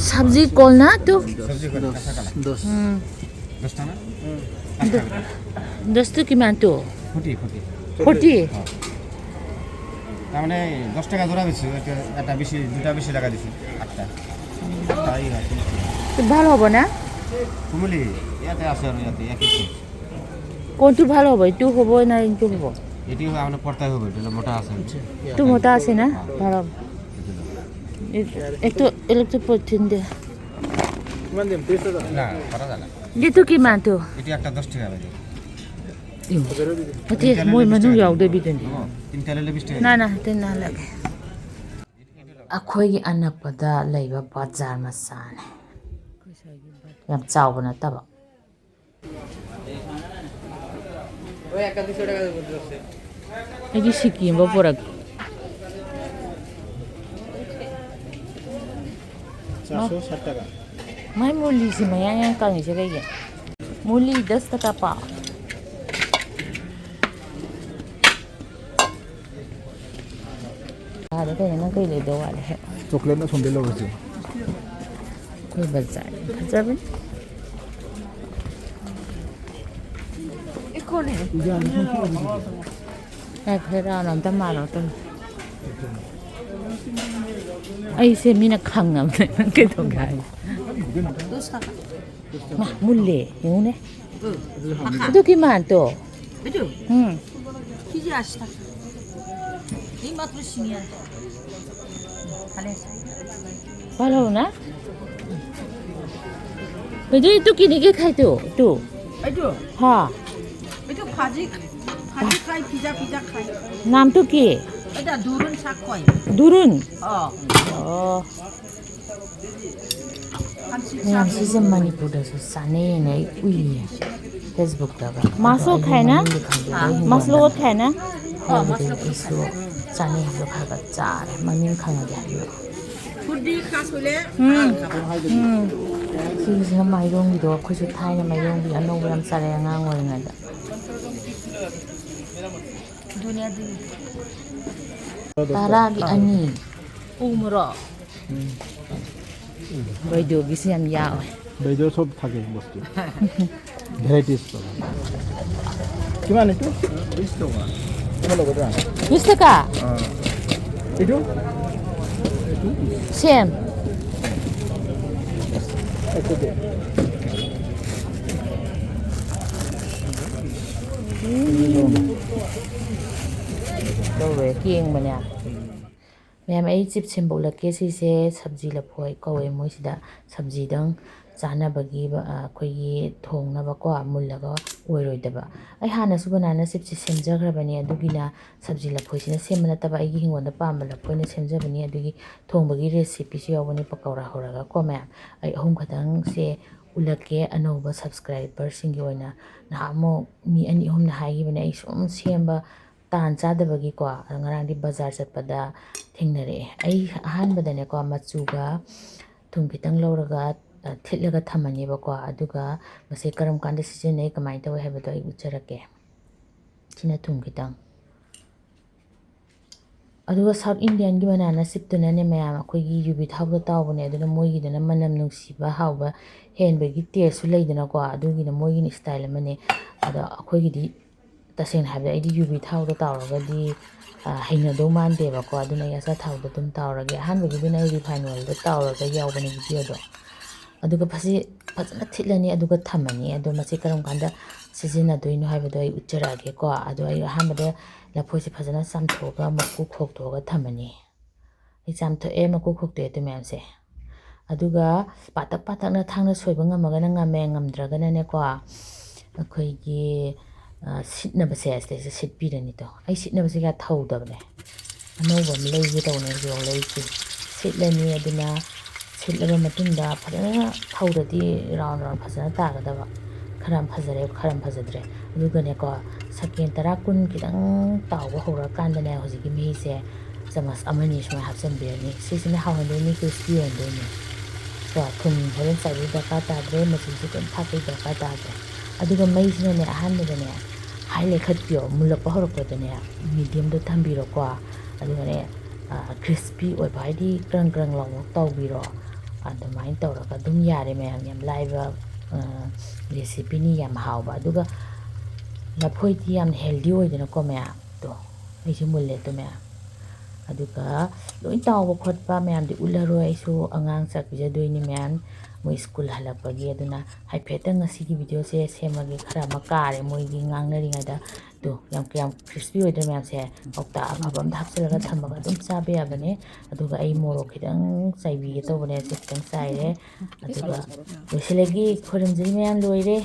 सब्जी कॉल ना तू दस 10 টাকা 10 তো কিমান তো 40 তার মানে 10 টাকা জোড়া বেশি একটা বেশি দুটা বেশি টাকা দিছি আটটা তাই আছে তো ভালো হবে না কুমলি ইয়াতে আছে আর ইয়াতে একই কোনটো ভালো হবে তো হবে না ইনটো হবে এটি আমরা পড়তাই হবে এটা মোটা আছে তো মোটা আছে না ভালো একটু ইলেকট্রিক পড়ছেন দে কিমান দিম 30 টাকা না পারা যায় না এটো কিমান তো এটি একটা 10 টাকা বাজে ওতে মই মানু ইয়াউদে বিদনি তিন টালে 20 টাকা না না তে না লাগে ꯑꯩꯈꯣꯏꯒꯤ ꯑꯅꯛꯄꯗ ꯂꯩꯕ ꯕꯖꯥꯔ ꯃꯆꯥꯅꯦ ꯌꯥꯝ ꯆꯥꯎꯕ ꯅꯠꯇꯕ ওই 100 টাকা দেব দিছে ꯑꯩꯒꯤ ꯁꯤꯀꯤ ꯑꯃ ꯄꯨꯔꯛ 460 টাকা ꯃꯥꯏ ꯃꯨꯂꯤꯁꯤ ꯃꯌꯥꯡ ꯌꯥꯝ ꯀꯪꯉꯤꯁꯦ ꯀꯩꯒꯤ ꯃꯨꯂꯤ 10 টাকা ꯄꯥ ꯑꯥꯗ ꯀꯩꯅꯣ ꯅꯪ ꯀꯩ ꯂꯩꯗꯧ ꯋꯥꯠꯂꯦ 초콜릿 손 빌려 보세요 ꯑꯩꯈꯣꯏ ꯕꯖꯥꯔ ꯐꯖꯕꯅꯤ 이게 한 3kg ꯈꯔ ꯑꯝꯇ ꯃꯥꯜꯂꯣ ꯇꯝ ꯑꯩꯁꯦ ꯃꯤꯅ ꯈꯪꯉꯕꯅꯦ ꯅꯪ ꯀꯩꯗꯧꯒꯦ ꯍꯥꯏ ꯃꯥ ꯃꯨꯜꯂꯦ ꯌꯦꯡꯉꯨꯅꯦ ꯑꯗꯨꯒꯤ ꯃꯥꯟꯇꯣ 키지 아시다. 이 맛으로 신기한. ভালো না বেজি তো কিনে কে খাইতো তো এইটো হ্যাঁ এইটো ভাজি খাই পিজা খাই নাম তো কি এটা দুরুন শাক কয় দুরুন 한식 ꯃꯌꯥꯝꯁꯤꯁꯦ ꯃꯅꯤꯄꯨꯔꯗꯁꯨ ꯆꯥꯅꯩꯌꯦꯅ ꯑꯩ ꯎꯏꯌꯦ ꯐꯦꯁꯕꯨꯛꯇꯒ ꯃꯥꯁꯂꯣ ꯈꯥꯏꯅ ꯃꯥꯁꯂꯣ ꯈꯥꯏꯅ ꯑꯩꯁꯨ ꯆꯥꯅꯩ ꯍꯥꯏꯕꯗꯣ ꯈꯔ ꯆꯥꯔꯦ ꯃꯃꯤꯡ ꯈꯪꯉꯗꯤ ꯍꯥꯏꯕꯤꯌꯨ 푸디 카솔레 ꯁꯤꯒꯤꯁꯤꯅ ꯃꯥꯏꯔꯣꯡꯒꯤꯗꯣ ꯑꯩꯈꯣꯏꯁꯨ ꯊꯥꯏꯅ ꯃꯥꯏꯔꯣꯡꯒꯤ ꯑꯅꯧꯕ ꯌꯥꯝ ꯆꯥꯔꯛꯑꯦ ꯑꯉꯥꯡ ꯑꯣꯏꯔꯤꯉꯩꯗ 두니아디 ꯇꯔꯥꯒꯤ ꯑꯅꯤ ꯎꯃꯣꯔꯣ ꯕꯩꯗꯣꯒꯤꯁꯤ ꯌꯥꯝ ꯌꯥꯎꯋꯦ বেজো সব থাকে বস্তু ভ্যারাইটিস তো কিমান এটো 20 টাকা কিমান লগতে 20 টাকা এটো সেম ꯇꯧꯋꯦ ꯀꯦꯡꯕꯅꯦ ꯃꯌꯥꯝ ꯑꯩ ꯆꯤꯞ ꯁꯦꯝꯗꯣꯛꯂꯛꯀꯦ ꯁꯤꯁꯦ ꯁꯕꯖꯤ ꯂꯐꯣꯏ ꯀꯧꯋꯦ ꯃꯣꯏꯁꯤꯗ ꯁꯕꯖꯤꯗꯪ ꯆꯥꯅꯕꯒꯤ ꯑꯩꯈꯣꯏꯒꯤ ꯊꯣꯡꯅꯕꯀꯣ ꯃꯨꯜꯂꯒ ꯑꯣꯏꯔꯣꯏꯗꯕ ꯑꯩ ꯍꯥꯟꯅꯁꯨ ꯕꯅꯥꯅ ꯆꯤꯞꯁꯦ ꯁꯦꯝꯖꯈ꯭ꯔꯕꯅꯤ ꯑꯗꯨꯒꯤꯅ ꯁꯕꯖꯤ ꯂꯐꯣꯏꯁꯤꯅ ꯁꯦꯝꯕ ꯅꯠꯇꯕ ꯑꯩꯒꯤ ꯍꯤꯡꯒꯣꯜꯗ ꯄꯥꯝꯕ ꯂꯐꯣꯏꯅ ꯁꯦꯝꯖꯕꯅꯤ ꯑꯗꯨꯒꯤ ꯊꯣꯡꯕꯒꯤ ꯔꯦꯁꯤꯄꯤꯁꯨ ꯌꯥꯎꯕꯅꯤ ꯄꯀꯧꯔꯥ ꯍꯧꯔꯒꯀꯣ ꯃꯌꯥꯝ ꯑꯩ ꯑꯍꯨꯝ ꯈꯛꯇꯪꯁꯦ ꯎꯠꯂꯛꯀꯦ ꯑꯅꯧꯕ ꯁꯕꯁꯀ꯭ꯔꯥꯏꯕꯔꯁꯤꯡꯒꯤ ꯑꯣꯏꯅ ꯅꯍꯥꯟꯃꯨꯛ ꯃꯤ 2-3ꯅ ꯍꯥꯏꯈꯤꯕꯅꯦ ꯑꯩ ꯁꯨꯝ ꯁꯦꯝꯕ ꯇꯥꯟ ꯆꯥꯗꯕꯒꯤꯀꯣ ꯉꯔꯥꯡꯗꯤ ꯕꯖꯥꯔ ꯆꯠꯄꯗ ꯊꯦꯡꯅꯔꯛꯑꯦ ꯑꯩ ꯑꯍꯥꯟꯕꯗꯅꯦꯀꯣ ꯃꯆꯨꯒ ꯊꯨꯝ ꯈꯤꯇꯪ ꯂꯧꯔꯒ ꯊꯤꯠꯂꯒ ꯊꯝꯃꯅꯦꯕꯀꯣ ꯑꯗꯨꯒ ꯃꯁꯤ ꯀꯔꯝ ꯀꯥꯟꯗ ꯁꯤꯖꯤꯟꯅꯩ ꯀꯃꯥꯏꯅ ꯇꯧꯋꯤ ꯍꯥꯏꯕꯗꯣ ꯑꯩ ꯎꯠꯆꯔꯛꯀꯦ ꯁꯤꯅ ꯊꯨꯝ ꯈꯤꯇꯪ ꯑꯗꯨꯒ ꯁꯥꯎꯠ ꯏꯟꯗꯤꯌꯟꯒꯤ ꯕꯅꯥꯅ ꯆꯤꯞꯇꯨꯅꯅꯦ ꯃꯌꯥꯝ ꯑꯩꯈꯣꯏꯒꯤ ꯌꯨꯕꯤ ꯊꯥꯎꯗ ꯇꯥꯎꯕꯅꯦ ꯑꯗꯨꯅ ꯃꯣꯏꯒꯤꯗꯅ ꯃꯅꯝ ꯅꯨꯡꯁꯤꯕ ꯍꯥꯎꯕ ꯍꯦꯟꯕꯒꯤ ꯇꯦꯁꯁꯨ ꯂꯩꯗꯅꯀꯣ ꯑꯗꯨꯒꯤꯅ ꯃꯣꯏꯒꯤꯅ ꯏꯁꯇꯥꯏꯜ ꯑꯃꯅꯦ ꯑꯗꯣ ꯑꯩꯈꯣꯏꯒꯤꯗꯤ ꯇꯁꯦꯡꯅ ꯍꯥꯏꯕꯗ ꯑꯩꯗꯤ ꯌꯨꯕꯤ ꯊꯥꯎꯗ ꯇꯥꯎꯔꯒꯗꯤ ꯍꯩꯅꯗꯧ ꯃꯥꯟꯗꯦꯕꯀꯣ ꯑꯗꯨꯅ ꯑꯩ ꯑꯆꯥꯊꯥꯎꯗ ꯑꯗꯨꯝ ꯇꯥꯎꯔꯒꯦ ꯑꯍꯥꯟꯕꯒꯤꯗꯨꯅ ꯑꯩ ꯔꯤꯐꯥꯏꯟ ꯑꯣꯏꯜꯗ ꯇꯥꯎꯔꯒ ꯌꯥꯎꯕꯅꯦ ꯚꯤꯗꯤꯑꯣꯗꯣ ꯑꯗꯨꯒ ꯐꯖꯅ ꯊꯤꯠꯂꯅꯤ ꯑꯗꯨꯒ ꯊꯝꯃꯅꯤ ꯑꯗꯣ ꯃꯁꯤ ꯀꯔꯝ ꯀꯥꯟꯗ ꯁꯤꯖꯤꯟꯅꯗꯣꯏꯅꯣ ꯍꯥꯏꯕꯗꯣ ꯑꯩ ꯎꯠꯆꯔꯛꯑꯒꯦꯀꯣ ꯑꯗꯣ ꯑꯩ ꯑꯍꯥꯟꯕꯗ ꯂꯐꯣꯏꯁꯦ ꯐꯖꯅ ꯆꯥꯝꯊꯣꯛꯑꯒ ꯃꯀꯨ ꯈꯣꯛꯇꯣꯛꯑꯒ ꯊꯝꯃꯅꯤ ꯑꯩ ꯆꯥꯝꯊꯣꯛꯑꯦ ꯃꯀꯨ ꯈꯣꯛꯇꯣꯛꯑꯦ ꯑꯗꯨ ꯃꯌꯥꯝꯁꯦ ꯑꯗꯨꯒ ꯄꯥꯇꯛ ꯄꯥꯇꯛꯅ ꯊꯥꯡꯅ ꯁꯣꯏꯕ ꯉꯝꯃꯒꯅ ꯉꯝꯃꯦ ꯉꯝꯗ꯭ꯔꯒꯅꯅꯦꯀꯣ ꯑꯩꯈꯣꯏꯒꯤ ꯁꯤꯠꯅꯕꯁꯦ ꯁꯤꯗꯩꯁꯦ ꯁꯤꯠꯄꯤꯔꯅꯤꯗꯣ ꯑꯩ ꯁꯤꯠꯅꯕꯁꯦ ꯀꯌꯥ ꯊꯧꯗꯕꯅꯦ ꯑꯅꯧꯕ ꯑꯃ ꯂꯩꯒꯦ ꯇꯧꯕꯅꯦ ꯍꯧꯖꯤꯛ ꯂꯩꯁꯦ ꯁꯤꯠꯂꯅꯤ ꯑꯗꯨꯅ ꯁꯤꯠꯂꯕ ꯃꯇꯨꯡꯗ ꯐꯖꯅ ꯊꯧꯗꯗꯤ ꯔꯥꯎꯟ ꯐꯖꯅ ꯇꯥꯒꯗꯕ ꯈꯔ ꯑꯃ ꯐꯖꯔꯦ ꯈꯔ ꯑꯃ ꯐꯖꯗ꯭ꯔꯦ ꯑꯗꯨꯒꯅꯦꯀꯣ ꯁꯦꯀꯦꯟ 10-20 ꯈꯤꯇꯪ ꯇꯥꯎꯕ ꯍꯧꯔꯀꯥꯟꯗꯅꯦ ꯍꯧꯖꯤꯛꯀꯤ ꯃꯍꯤꯁꯦ ꯆꯃꯁ 1-2 ꯁꯨꯃꯥꯏꯅ ꯍꯥꯞꯆꯤꯟꯕꯤꯔꯅꯤ ꯁꯤꯁꯤꯅ ꯍꯥꯎꯍꯟꯗꯣꯏꯅꯤ ꯀ꯭ꯔꯤꯁꯄꯤ ꯑꯣꯏꯍꯟꯗꯣꯏꯅꯤ ꯀꯣ ꯊꯨꯝ ꯍꯣꯔꯦꯟ ꯆꯥꯏꯕꯒꯤ ꯗꯔꯀꯥꯔ ꯇꯥꯗ꯭ꯔꯦ ꯃꯆꯨꯁꯨ ꯀꯩꯝ ꯊꯥꯛꯄꯒꯤ ꯗꯔꯀꯥꯔ ꯇꯥꯗ꯭ꯔꯦ ꯑꯗꯨꯒ ꯃꯩꯁꯤꯅꯅꯦ ꯑꯍꯥꯟꯕꯗꯅꯦ ꯍꯥꯏ ꯂꯩꯈꯠꯄꯤꯌꯣ ꯃꯨꯜꯂꯛꯄ ꯍꯧꯔꯛꯄꯗꯅꯦ ꯃꯤꯗꯤꯌꯝꯗ ꯊꯝꯕꯤꯔꯣꯀꯣ ꯑꯗꯨꯒꯅꯦ ꯀ꯭ꯔꯤꯁꯄꯤ ꯑꯣꯏꯕ ꯍꯥꯏꯗꯤ ꯀ꯭ꯔꯪ ꯀ꯭ꯔꯪ ꯂꯥꯎꯅ ꯇꯧꯕꯤꯔꯣ ꯑꯗꯨꯃꯥꯏꯅ ꯇꯧꯔꯒ ꯑꯗꯨꯝ ꯌꯥꯔꯦ ꯃꯌꯥꯝ ꯌꯥꯝ ꯂꯥꯏꯕ ꯔꯦꯁꯤꯄꯤꯅꯤ ꯌꯥꯝ ꯍꯥꯎꯕ ꯑꯗꯨꯒ ꯂꯐꯣꯏꯗꯤ ꯌꯥꯝ ꯍꯦꯜꯗꯤ ꯑꯣꯏꯗꯅꯀꯣ ꯃꯌꯥꯝꯗꯣ ꯑꯩꯁꯨ ꯃꯨꯜꯂꯦ ꯑꯗꯨ ꯃꯌꯥꯝ ꯑꯗꯨꯒ ꯂꯣꯏ ꯇꯥꯎꯕ ꯈꯣꯠꯄ ꯃꯌꯥꯝꯗꯤ ꯎꯠꯂꯔꯣꯏ ꯑꯩꯁꯨ ꯑꯉꯥꯡ ꯆꯥꯛ ꯄꯤꯖꯗꯣꯏꯅꯤ ꯃꯌꯥꯝ ꯃꯣꯏ ꯁ꯭ꯀꯨꯜ ꯍꯜꯂꯛꯄꯒꯤ ꯑꯗꯨꯅ ꯍꯥꯏꯐꯦꯠꯇꯪ ꯉꯁꯤꯒꯤ ꯚꯤꯗꯤꯑꯣꯁꯦ ꯁꯦꯝꯃꯒꯦ ꯈꯔ ꯑꯃ ꯀꯥꯔꯦ ꯃꯣꯏꯒꯤ ꯉꯥꯡꯅꯔꯤꯉꯩꯗ ꯇꯣ ꯌꯥꯝ ꯀꯌꯥꯝ ꯈ꯭ꯔꯤꯁꯄꯤ ꯑꯣꯏꯗ꯭ꯔ ꯃꯌꯥꯝꯁꯦ ꯀꯧꯇꯥ ꯑꯐꯕ ꯑꯝꯗ ꯍꯥꯞꯆꯤꯜꯂꯒ ꯊꯝꯃꯒ ꯑꯗꯨꯝ ꯆꯥꯕ ꯌꯥꯕꯅꯦ ꯑꯗꯨꯒ ꯑꯩ ꯃꯣꯔꯣꯛ ꯈꯤꯇꯪ ꯆꯥꯏꯕꯤꯒꯦ ꯇꯧꯕꯅꯦ ꯁꯤ ꯈꯤꯇꯪ ꯆꯥꯏꯔꯦ ꯑꯗꯨꯒ ꯂꯣꯏꯁꯤꯜꯂꯒꯦ ꯈꯣꯏꯔꯝꯖꯔꯤ ꯃꯌꯥꯝ ꯂꯣꯏꯔꯦ